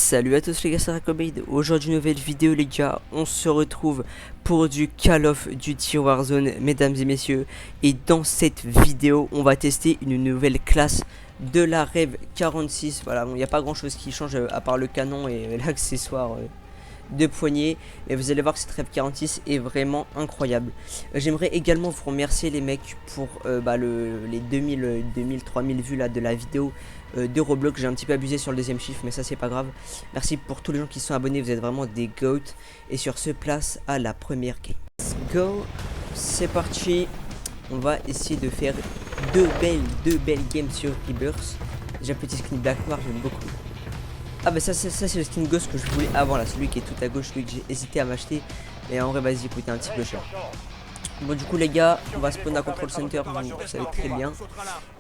Salut à tous les gars, c'est Racobaid. Aujourd'hui nouvelle vidéo les gars, on se retrouve pour du Call of Duty Warzone mesdames et messieurs. Et dans cette vidéo on va tester une nouvelle classe de la Rev 46. Voilà, bon, il n'y a pas grand chose qui change à part le canon et l'accessoire de poignée. Mais vous allez voir que cette Rev 46 est vraiment incroyable. J'aimerais également vous remercier les mecs pour les 2000-3000 vues là de la vidéo de Roblox. J'ai un petit peu abusé sur le deuxième chiffre, mais ça c'est pas grave. Merci pour tous les gens qui sont abonnés, vous êtes vraiment des goats. Et sur ce, place à la première game. Let's go, c'est parti. On va essayer de faire deux belles games sur Rebirth. Déjà petit skin Black Noir, j'aime beaucoup. Ah bah ça c'est le skin Ghost que je voulais avant là, celui qui est tout à gauche, celui que j'ai hésité à m'acheter. Mais en vrai vas-y, coûtait un petit peu cher. Bon du coup les gars, on va spawn à Control Center, vous savez très bien.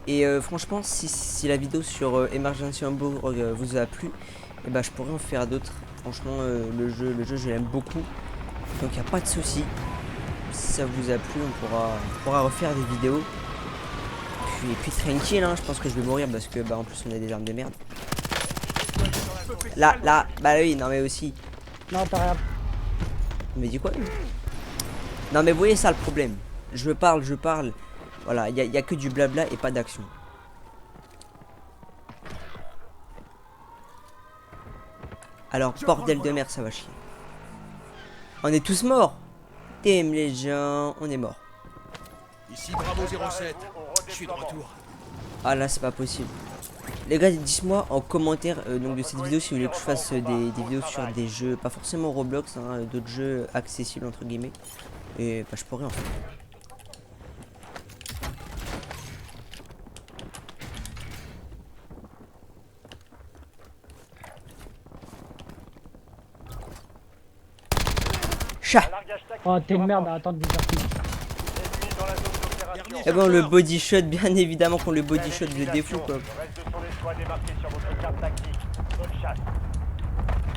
Et franchement si la vidéo sur Emergency Hamburg vous a plu, et bah je pourrais en faire d'autres. Franchement le jeu je l'aime beaucoup, donc il n'y a pas de souci. Si ça vous a plu on pourra refaire des vidéos. Et puis tranquille hein, je pense que je vais mourir parce que bah en plus on a des armes de merde. Là, bah oui, non mais aussi. Non, t'as rien. Mais dis quoi? Non mais vous voyez ça le problème. Je parle. Voilà, il y a que du blabla et pas d'action. Alors, bordel de merde, ça va chier. On est tous morts. Damn les gens, on est morts. Ici Bravo 07, je suis de retour. Ah là, c'est pas possible. Les gars, dites-moi en commentaire donc de cette vidéo si vous voulez que je fasse des vidéos sur des jeux, pas forcément Roblox, hein, d'autres jeux accessibles entre guillemets. Et bah je pourrais en fait. Chat. Oh, t'es une merde à attendre des articles. Et bon, le body shot, bien évidemment qu'on le body shot de défaut quoi.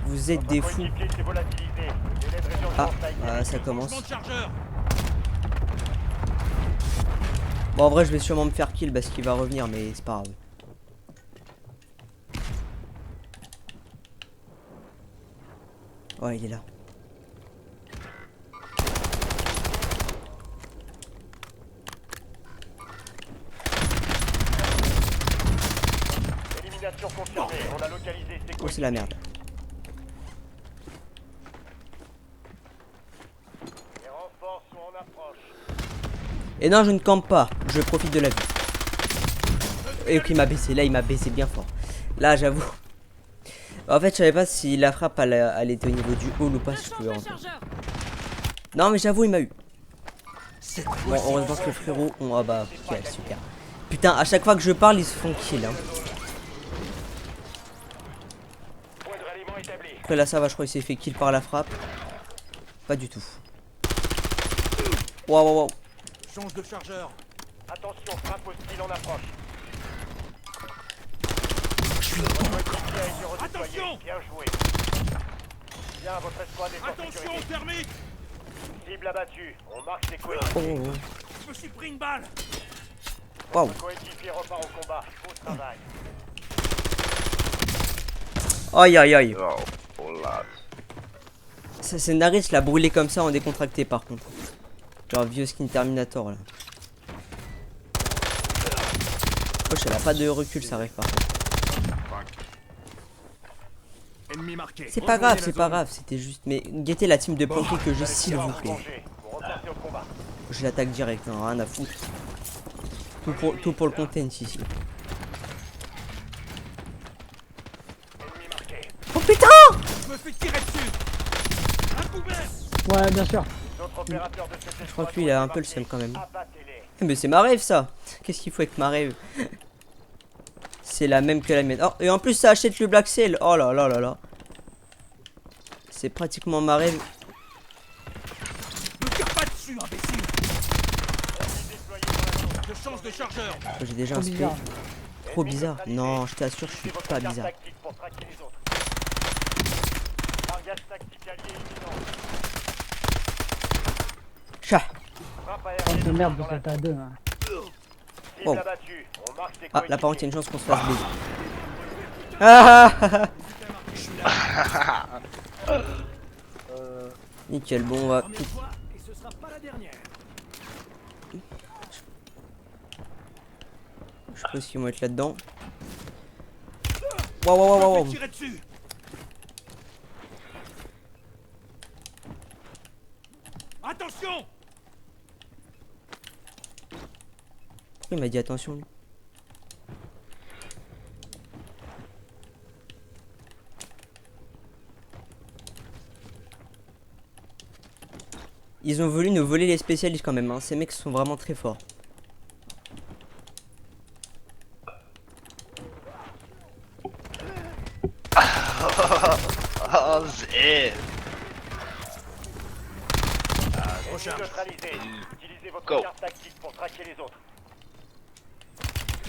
Vous êtes des fous. Ah, ça commence. Bon, en vrai, je vais sûrement me faire kill parce qu'il va revenir, mais c'est pas grave. Ouais, il est là. Oh, c'est la merde. Et non, je ne campe pas, je profite de la vie. Et ok, il m'a baissé, là il m'a baissé bien fort. Là, j'avoue. En fait, je savais pas si la frappe elle était au niveau du hall ou pas, si je pouvais rentrer. Non, mais j'avoue, il m'a eu. Bon, heureusement que le frérot. Ah bah, ok, super. Putain, à chaque fois que je parle, ils se font kill. Hein. Après, là, ça va, je crois qu'il s'est fait kill par la frappe. Pas du tout. Waouh. Change de chargeur. Attention, frappe hostile en approche. Attention. Bien joué. Bien, votre escouade est en Attention, sécurité. thermique. Cible abattue. On marque ses coéquipiers. Je me suis pris une balle. Waouh. Le coéquipier repart au combat. Beau travail. Aïe. Ça, c'est Naris l'a brûlé comme ça en décontracté par contre. Genre vieux skin Terminator là. Wesh, elle a pas de recul, ça arrive pas. Ennemi marqué. C'est pas grave, c'était juste. Mais guettez la team de planqué que j'ai s'il vous plaît. Vous repartez au combat. Je l'attaque direct, hein, rien à foutre. Tout pour le content ici. Ennemi marqué. Oh putain! Je me fais tirer dessus. Un couvert. Ouais, bien sûr. D'autres opérateurs de cette Je crois que lui il a un peu le seum quand même. abattez-les. Mais c'est ma rêve ça! Qu'est-ce qu'il faut avec ma rêve? C'est la même que la mienne. Oh, et en plus ça achète le Black Cell. Oh là là. C'est pratiquement ma rêve. Ne tire pas dessus, imbécile. Je change de chargeur. Oh, j'ai déjà un spray. Bizarre. Trop bizarre. Non, je t'assure, je suis pas bizarre. Tactique pour traquer les autres. Largage tactique allié imminent. Chat. Frappe Oh, aérienne de merde, dans vous la êtes à deux. Hein. cible Oh. abattue. On marque ses Ah, là par contre, il y a coéquipiers. une chance qu'on se fasse baiser. Ah. Nickel, bon, on va... Première fois, et ce sera pas la dernière. Je sais pas s'ils vont être là-dedans. Waouh, waouh, waouh, Je waouh. vais tirer dessus. Attention! Pourquoi il m'a dit attention, lui? Ils ont voulu nous voler les spécialistes quand même, hein. Ces mecs sont vraiment très forts. Oh, zé. Neutralisé. Utilisez votre Go. carte tactique pour traquer les autres.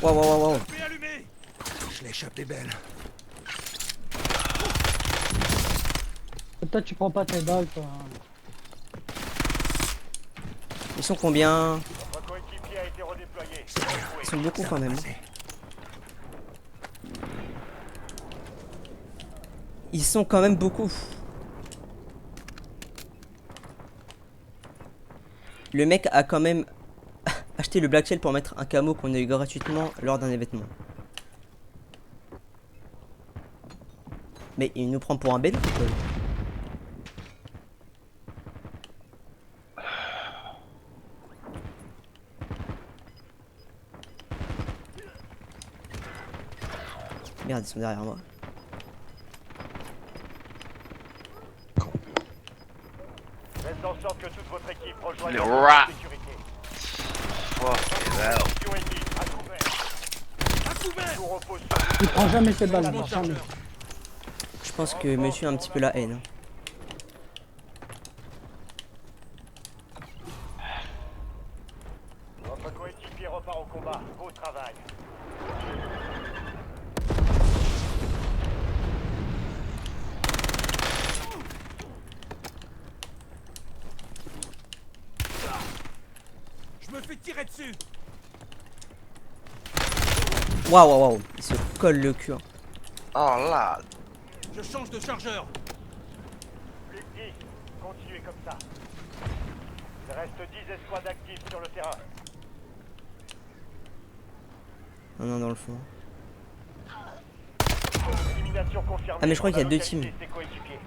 Waouh, waouh, waouh, waouh. Je vais allumer. Je l'ai échappé belle. Toi, tu prends pas tes balles, toi. Ils sont combien? Votre coéquipier a été redéployé. Ils sont beaucoup quand même. Ils sont quand même beaucoup. Le mec a quand même acheté le Black Shell pour mettre un camo qu'on a eu gratuitement lors d'un événement. Mais il nous prend pour un bébé ou quoi? Merde, ils sont derrière moi. Faites en sorte que toute votre équipe rejoigne Le la rat. sécurité. Fucking hell. Mission ennemie, à couvert. À couvert. Tout repose sur vous. Il prend jamais ses balles, Mon jamais. chargeur. Je pense que monsieur a un petit peu la haine. Votre coéquipier repart au combat. Beau travail. Je me fais tirer dessus. Waouh, waouh, waouh. Il se colle le cul, hein. Oh là. Je change de chargeur. Plus que 10. Continuez comme ça. Il reste 10 escouades actives sur le terrain. Non, non, dans le fond. Élimination confirmée. Ah, mais je crois On qu'il y a deux localisé teams. ses coéquipiers.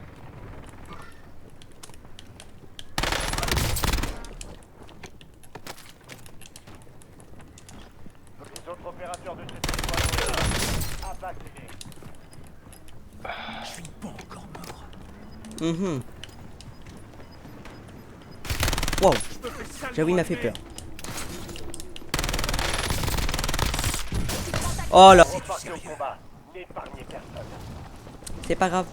Les autres opérateurs de cette escouade abattez-les. Je suis pas encore mort. Mhm. Waouh. Je me fais salement J'avoue, il m'a fait allumer. peur. Oh là. Repartez au combat. N'épargnez personne. C'est pas grave.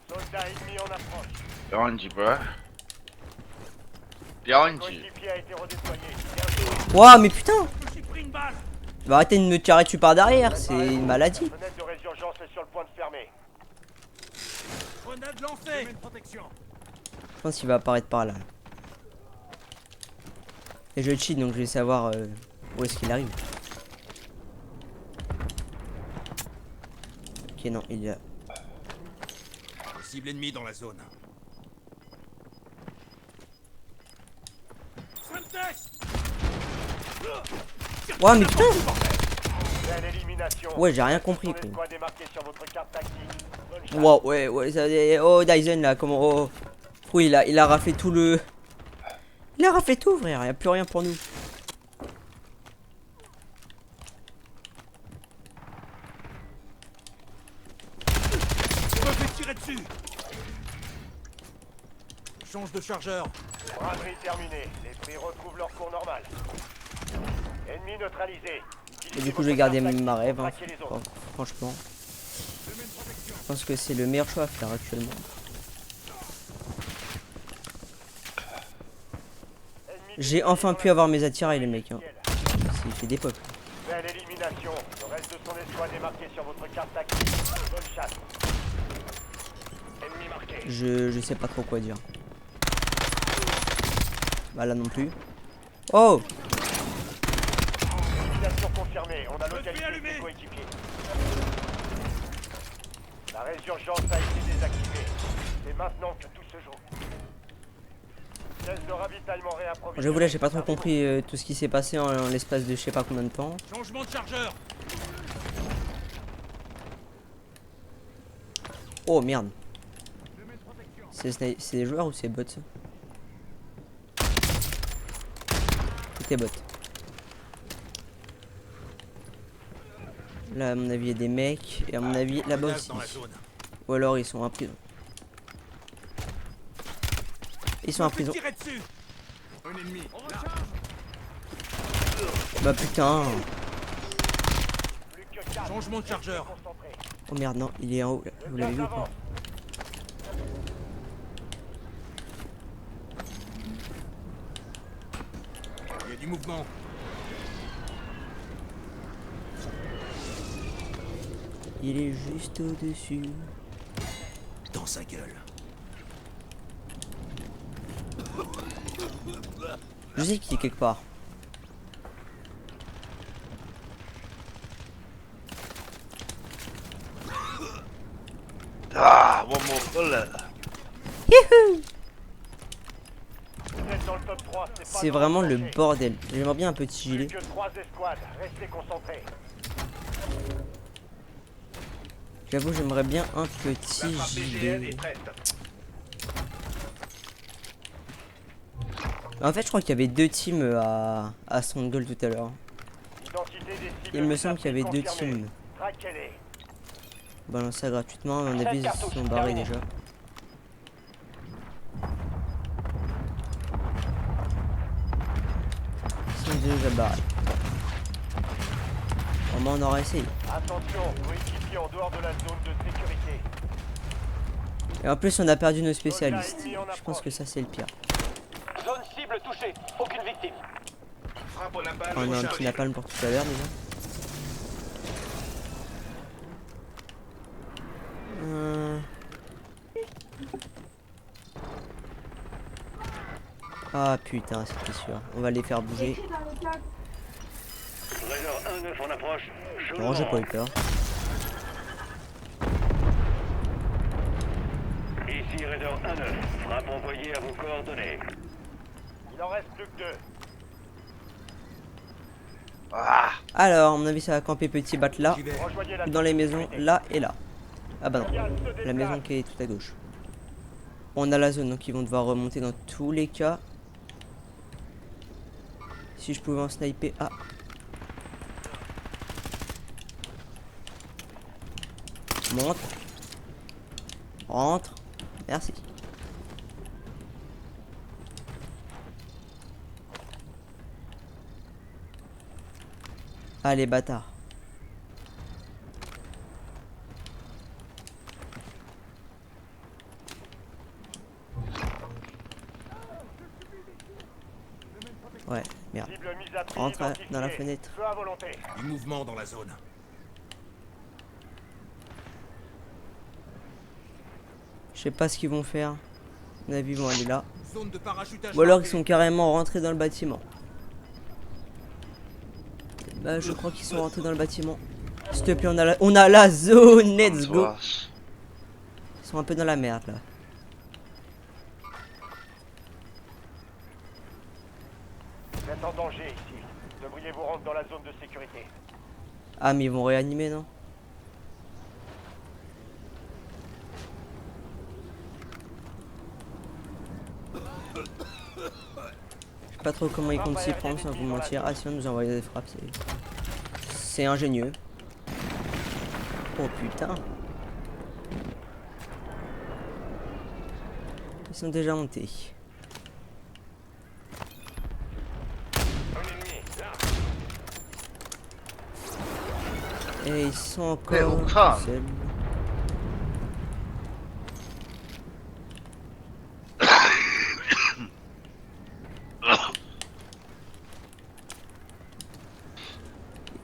Soldats ennemis en approche. Behind you, bro. Behind you. Coéquipier a été redéployé. Bien joué. Waouh, mais putain. Je me suis pris une balle. Tu vas arrêter de me tirer dessus par derrière. C'est une maladie. La fenêtre de résurgence est sur le point de fermer. Grenade lancée. Une protection. Je pense qu'il va apparaître par là. Et je cheat donc je vais savoir où est-ce qu'il arrive. Ok, non, il y a. Cible ennemie dans la zone. Semtex. Ouah, mais putain. Belle élimination. Ouais, j'ai rien compris, quoi. L'escouade est marquée sur votre carte tactique. Bonne chance. Wow, ouais, ouais, ça, oh Dyson là, comment, oh. Oui, il a raflé tout le. Il a raflé tout, frère, y a plus rien pour nous. Je me fais tirer dessus. Change de chargeur. Braderie terminée. Les prix retrouvent leur cours normal. Ennemi neutralisé. Et du coup, je vais garder ma rêve, hein, Traquez les autres. franchement. Je pense que c'est le meilleur choix à faire actuellement. J'ai enfin pu avoir mes attirails, les mecs. Hein. C'est fait des pop. Belle élimination. Le reste de son escouade est marqué sur votre carte tactique. Bonne chasse. Ennemi marqué. Je sais pas trop quoi dire. Bah là non plus. Oh! Élimination confirmée. On a Je me fais localisé allumer. ses coéquipiers. La résurgence a été désactivée. C'est maintenant que tout se joue. Caisse de ravitaillement réapprovisionnée. J'avoue là j'ai pas trop compris tout ce qui s'est passé en l'espace de je sais pas combien de temps. Changement de chargeur. Oh merde. C'est des joueurs ou c'est bots ça? C'était bots. Là à mon avis il y a des mecs et à mon avis là-bas aussi. Dans la zone. Ou alors ils sont en prison. Ils sont en prison. Tirez dessus. Un ennemi. Bah putain. Plus que 4. Changement de chargeur. Concentré. Oh merde non, il est en haut là. Vous l'avez vu ou pas? Il y a du mouvement. Il est juste au-dessus. Dans sa gueule. Je sais qu'il est quelque part. Ah, one more bullet. Vous êtes dans le top 3. C'est vraiment le bordel. J'aimerais bien un petit gilet. Plus que 3 escouades. Restez concentrés. J'avoue j'aimerais bien un petit gilet. En fait je crois qu'il y avait deux teams à Stronghold tout à l'heure. Identité des cibles Il me semble qu'il y avait deux confirmée. teams. Traquez-les. Balancés ça gratuitement, à mon avis ils se sont barrés déjà. Ils sont déjà barrés. Au moins on aura essayé. Attention, coéquipiers en dehors de la zone de sécurité. Et en plus on a perdu nos spécialistes. Je pense que ça c'est le pire. Zone cible touchée. Aucune victime. On a un petit napalm pour tout à l'heure déjà. Ah putain, c'était sûr. On va les faire bouger. Raider 1-9 en approche. Non, j'ai pas eu peur. Ici Raider 1-9. Frappe envoyée à vos coordonnées. Il en reste plus que 2. Ah, Alors, à mon avis, ça va camper petit bat là. J'y vais. Rejoignez la Ou dans les maisons là et là. Ah bah non, Signal se la déplace. maison qui est tout à gauche. On a la zone donc ils vont devoir remonter dans tous les cas. Si je pouvais en sniper. Ah. Monte. Rentre. Merci. Allez bâtard. Ouais, merde. Cible mise à prix Rentre identifiée. dans la fenêtre. Feu à volonté. Du mouvement dans la zone. Je sais pas ce qu'ils vont faire. À mon avis, ils vont aller là. Zone de parachutage. Ou alors ils marquée. sont carrément rentrés dans le bâtiment. Bah je crois qu'ils sont rentrés dans le bâtiment. S'il te plaît, on a la zone, let's go. Ils sont un peu dans la merde là. Vous êtes en danger ici. Devriez vous rendre dans la zone de sécurité. Ah mais ils vont réanimer non? Je sais pas trop comment ils comptent s'y prendre sans vous mentir. Ah si on nous envoie des frappes, c'est ingénieux. Oh putain. Ils sont déjà montés. Un ennemi. Là. Et ils sont Mais encore au crâne. tout seuls.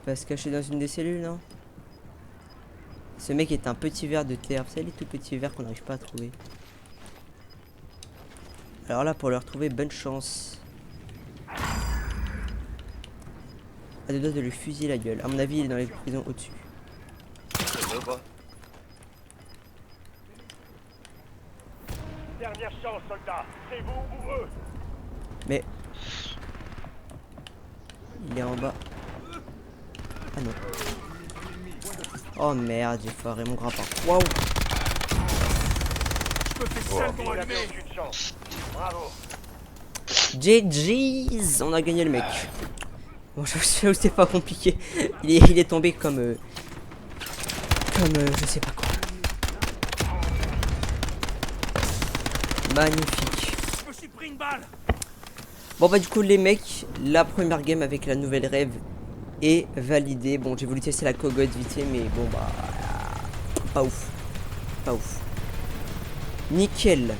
Il va se cacher dans une des cellules, non? Ce mec est un petit ver de terre. Vous savez les tout petits vers qu'on n'arrive pas à trouver. Alors là, pour le retrouver, bonne chance. À deux doigts de lui fusiller la gueule. À mon avis, il est dans les prisons au-dessus. Dernière chance, soldats. C'est vous ou eux. Mais... Il est en bas. Ah non. Oh merde, j'ai foiré mon grappin. Waouh. Je me fais salement Vous n'avez allumer. aucune chance. Bravo. GG's, on a gagné le mec. Bon, je sais, c'est pas compliqué. Il est tombé comme je sais pas quoi. Magnifique. Je me suis pris une balle. Bon bah du coup les mecs, la première game avec la nouvelle rêve est validée. Bon, j'ai voulu tester la cogotte vite fait, mais bon bah pas ouf. Pas ouf. Nickel.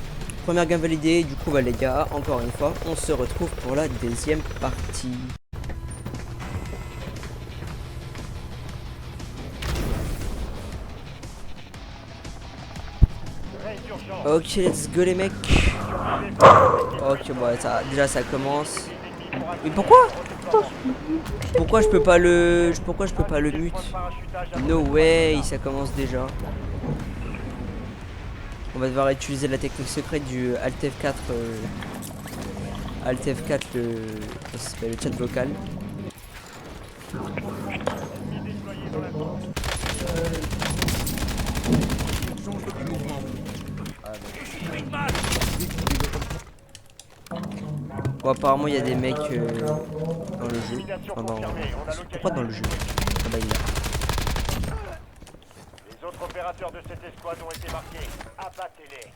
Première game validée, du coup bah les gars, encore une fois, on se retrouve pour la deuxième partie. Raid d'urgence. Ok, let's go les mecs. Ok, bon, ça, déjà ça commence. Mais pourquoi je peux pas le mute? No way, ça commence déjà. On va devoir utiliser la technique secrète du Alt F4 Alt F4 le chat vocal. Bon, apparemment il y a des mecs dans le jeu. Enfin, pourquoi dans le jeu? Ah bah il est là. Les autres opérateurs de cette escouade ont été marqués. Abattez-les.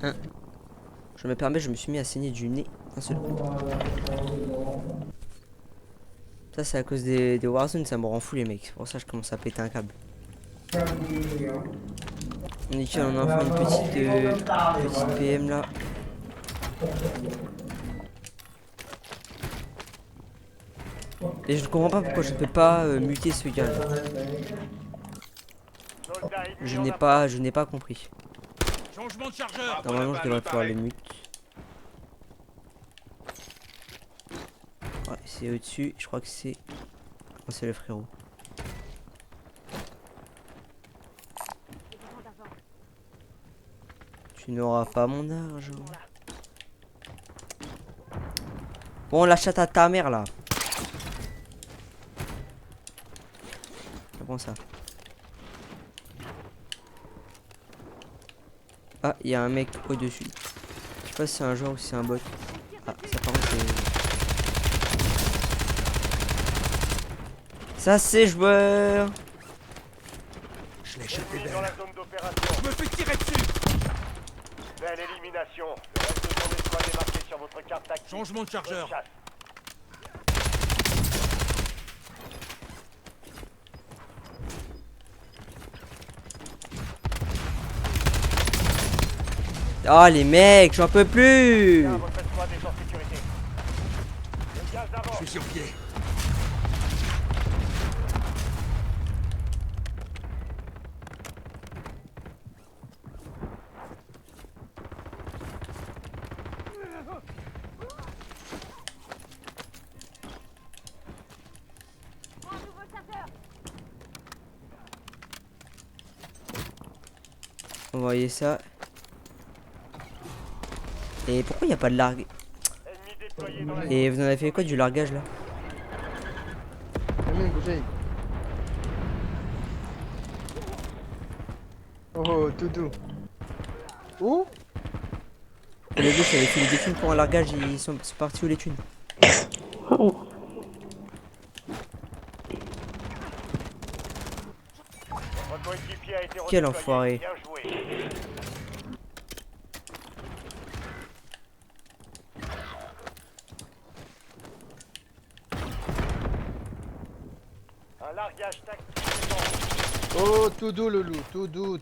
Hein. Je me permets, je me suis mis à saigner du nez un seul coup. Ça c'est à cause des Warzone, ça me rend fou les mecs. C'est pour ça que je commence à péter un câble. Nickel, on a enfin une petite PM là. Et je ne comprends pas pourquoi je ne peux pas muter ce gars là. Je n'ai pas compris. Changement de chargeur. Normalement je devrais pouvoir le mute. Ouais, c'est au-dessus, je crois que c'est... Oh, c'est le frérot. Tu n'auras pas mon argent. Bon, la chatte à ta mère là. C'est bon ça. Ah, il y a un mec au-dessus. Je sais pas si c'est un joueur ou si c'est un bot. Ah, ça par contre c'est... Ça c'est joueur. Je l'ai échappé Dans belle. la zone d'opération. Je me fais tirer dessus. Belle élimination. Le reste de son escouade est marqué sur votre carte tactique. Changement de chargeur. Bonne chasse. Oh les mecs, j'en peux plus. Bien, votre escouade est en sécurité. Le gaz Je avance. suis sur pied. Envoyez ça. Et pourquoi il n'y a pas de largue? Ennemi déployé dans la Et vous en avez fait quoi du largage là? Oh, Doudou. Où? Et les deux, j'avais fait des thunes pour un largage, ils sont partis où les thunes? Votre coéquipier a été Quel redéployé. enfoiré. Bien joué. Un largage tactique est en route. Oh, Doudou, le loup. Doudou.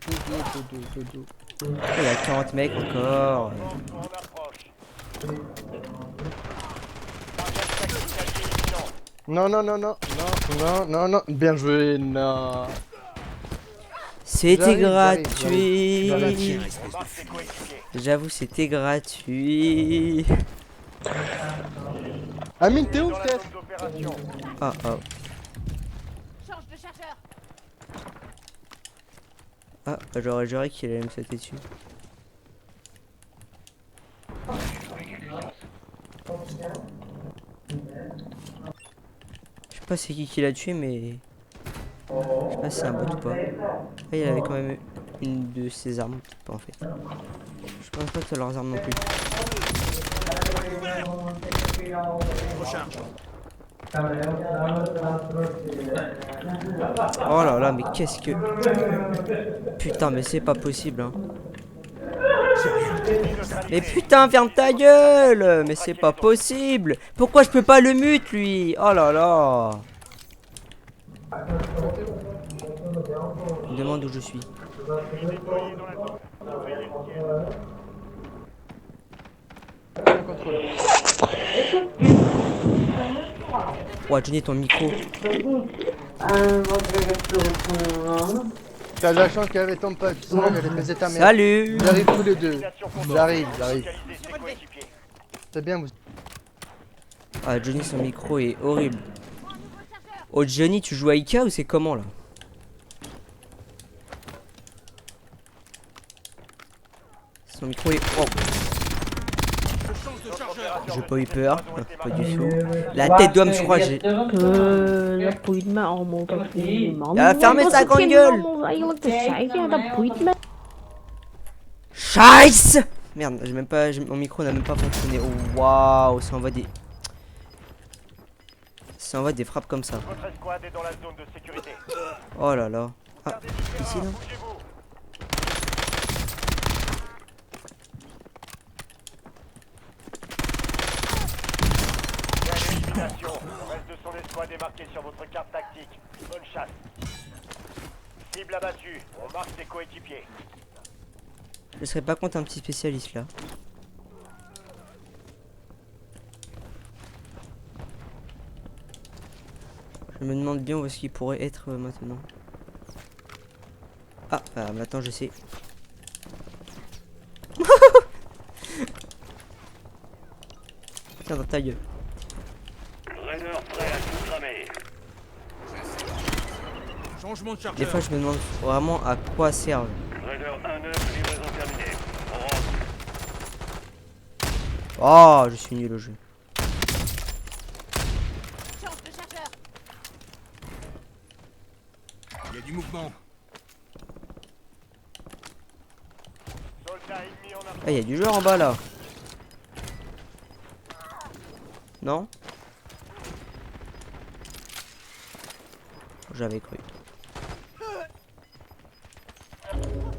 Il y a 40 mecs encore. En approche. Largage tactique allié imminent. Non. Non, non, non. Bien joué, non. C'était J'arrive, gratuit. j'arrive. Tiens, espèce de Marque tes fou. coéquipiers. J'avoue, c'était gratuit. Amine, t'es où, Dans la Steph? zone d'opération. Ah ah. Change de chargeur. Ah, j'aurais juré qu'il allait me sauter dessus. Je sais pas c'est qui l'a tué, mais je sais pas si c'est un bot ou pas. Ah, il avait quand même une de ses armes, pas en fait. Je pense pas que leurs armes non plus. Recharge. Oh là là, mais qu'est-ce que... Putain, mais c'est pas possible, hein. Mais putain, ferme ta gueule! Mais c'est pas possible! Pourquoi je peux pas le mute, lui? Oh là là! Il me demande où je suis. Déployé dans la zone. Surveillez le ciel. Bien contrôlé. Ouais, Johnny, ton micro. T'as de la chance qu'elle avait ton pote, sinon elle allait baiser ta mère. Salut! J'arrive tous les deux. Station contrôle. J'arrive. Localiser tes coéquipiers. C'est bien, vous. Ah, Johnny, son micro est horrible. Oh, Johnny, tu joues à Ika ou c'est comment là? Son micro est. Oh, Je change de chargeur. j'ai pas eu peur. Pas du tout. La tête d'homme, je crois, j'ai. Dat boeit me allemaal toch niet, man. Ja, fermez Dat sa zit grande geen gueule. allemaal eigenlijk te zeggen, dat boeit me. Scheiße! Merde, j'ai même pas. Mon micro n'a même pas fonctionné. Oh, waouh, ça envoie des. Ça envoie des frappes comme ça. Votre escouade est dans la zone de sécurité. Oh là là. Ah, ici non? Bougez-vous. Quelle élimination. Le reste de son escouade est marqué sur votre carte tactique. Bonne chasse. Cible abattue. On marque ses coéquipiers. Je serais pas contre un petit spécialiste là. Je me demande bien où est-ce qu'il pourrait être maintenant. Ah, maintenant je sais. Tiens dans ta gueule. Changement de chargeur. Des fois je me demande vraiment à quoi servent. Oh, je suis nul au jeu. Change de chargeur. Il y a du mouvement. Soldat ennemi en arrière. Ah, il y a du joueur en bas là. Non? J'avais cru.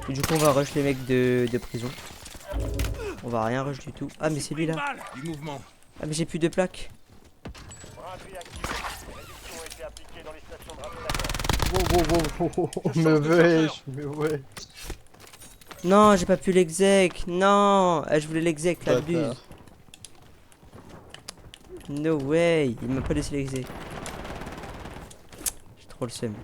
Et du coup on va rush les mecs de prison. On va rien rush du tout. Ah mais c'est lui là. Du mouvement. Ah mais j'ai plus de plaques. Braderie activée. Réduction a été appliquée dans les stations de ravitaillement. Wow. Mais wesh, mais ouais. Non, j'ai pas pu l'exec. Non, je voulais l'exec la buse. Bâtard. No way, il m'a pas laissé l'exec. J'ai trop le seum.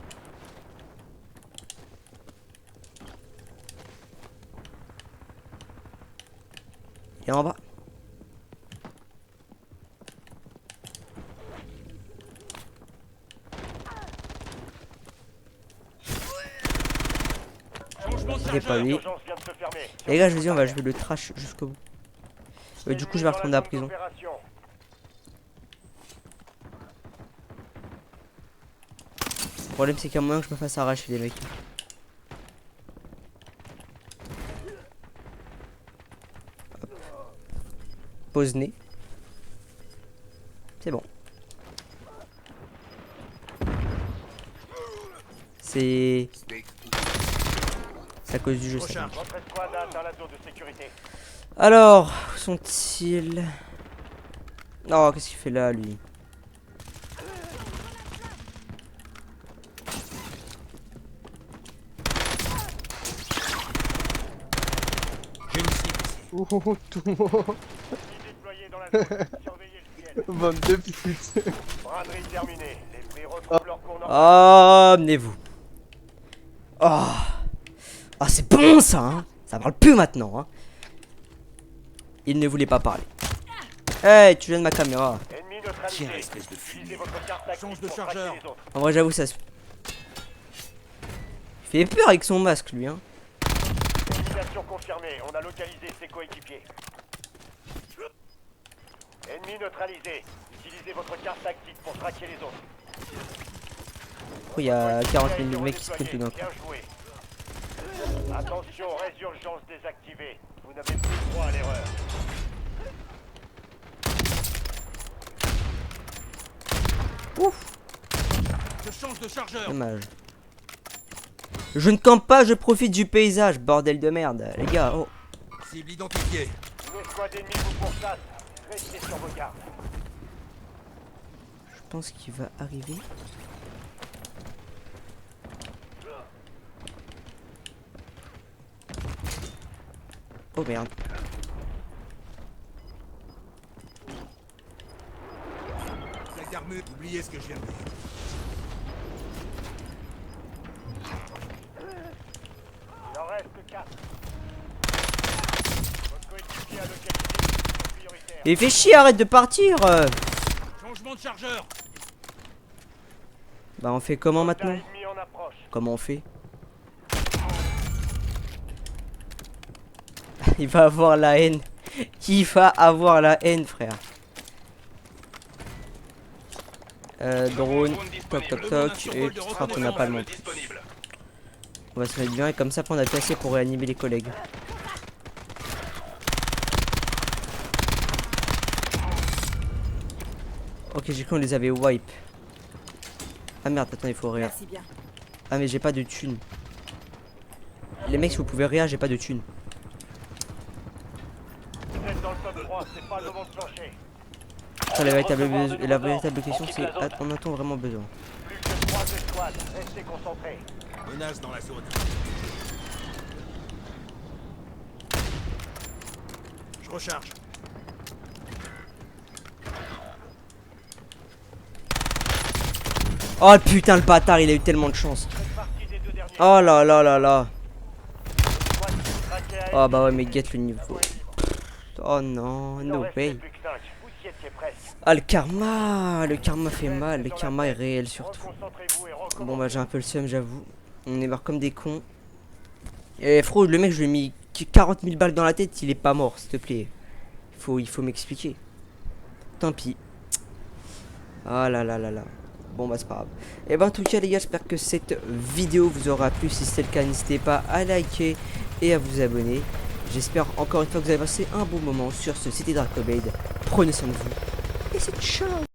Il est en bas. Changement de C'est pas chargeur. lui. L'urgence vient de se fermer. Les gars, je vous dis, on va jouer le trash jusqu'au bout. Du coup, je vais retourner à la prison. Opération. Le problème, c'est qu'il y a moyen que je me fasse arracher les mecs. Hop. Pose nez. C'est bon. C'est à cause du jeu, ça. Recharge. Votre escouade a atteint la zone de sécurité. Alors, où sont-ils? Oh, qu'est-ce qu'il fait là, lui? J'ai une cible. Tout le monde. Qui déployé dans la zone. Surveillez le ciel. Bande de putes. Braderie terminée. Les prix retrouvent leur cours normal. Oh, amenez-vous. Oh. Ah, c'est bon ça, hein. Ça parle plus maintenant, hein. Il ne voulait pas parler. Hey, tu viens de ma caméra. Ennemi neutralisé. Tiens, espèce de Utilisez fumier. votre carte tactique Change de pour traquer chargeur. les autres. En vrai, j'avoue, ça se... Il fait peur avec son masque, lui, hein. Élimination confirmée. On a localisé ses coéquipiers. Ennemi neutralisé. Utilisez votre carte tactique pour traquer les autres. Oh, il y a 40 000 Coéquipiers mecs qui se prennent tout d'un coup. Bien joué. Attention, résurgence désactivée. Vous n'avez plus le droit à l'erreur. Je change de chargeur. Dommage. Je ne campe pas, je profite du paysage, bordel de merde. Les gars, oh. Cible identifiée. Une escouade ennemie vous pourchasse. Restez sur vos gardes. Je pense qu'il va arriver. Oh merde. Sac d'armure. Oubliez ce que je viens de dire. Il en reste 4. Votre coéquipier a localisé une prioritaire. Il fait chier, arrête de partir. Changement de chargeur. Bah on fait comment maintenant? Ennemi en approche. Comment on fait? Il va avoir la haine. Il va avoir la haine, frère. Drone, toc toc toc, et tu seras qu'on n'a pas le monde. On va se mettre bien et comme ça on a placé pour réanimer les collègues. Ok, j'ai cru qu'on les avait wipe. Ah merde, attends, il faut rien. Ah mais j'ai pas de thunes. Les mecs, si vous pouvez rien, j'ai pas de thunes. Vous êtes dans le top 3, c'est pas le moment de plancher. Attends, la véritable question c'est, on a-t-on vraiment besoin? Plus que 3 escouades. Restez concentrés. Menace dans la zone. Je recharge. Oh putain, le bâtard, il a eu tellement de chance. Partie des deux derniers. Oh là là là là. Escouade traquée à Oh bah ouais, mais get le niveau. Oh non, Il en no restait way. plus que 5. Vous y étiez presque. Ah, le karma fait mal, le karma est réel surtout. Reconcentrez-vous et Bon recommencez. bah j'ai un peu le seum, j'avoue. On est marre comme des cons. Et frérot, le mec, je lui ai mis 40 000 balles dans la tête, il est pas mort, s'il te plaît. Il faut m'expliquer. Tant pis. Ah là là là là. Bon bah c'est pas grave. Et ben en tout cas les gars, j'espère que cette vidéo vous aura plu. Si c'est le cas, n'hésitez pas à liker et à vous abonner. J'espère encore une fois que vous avez passé un bon moment sur ce City Dracoblade. Prenez soin de vous. Et c'est ciao.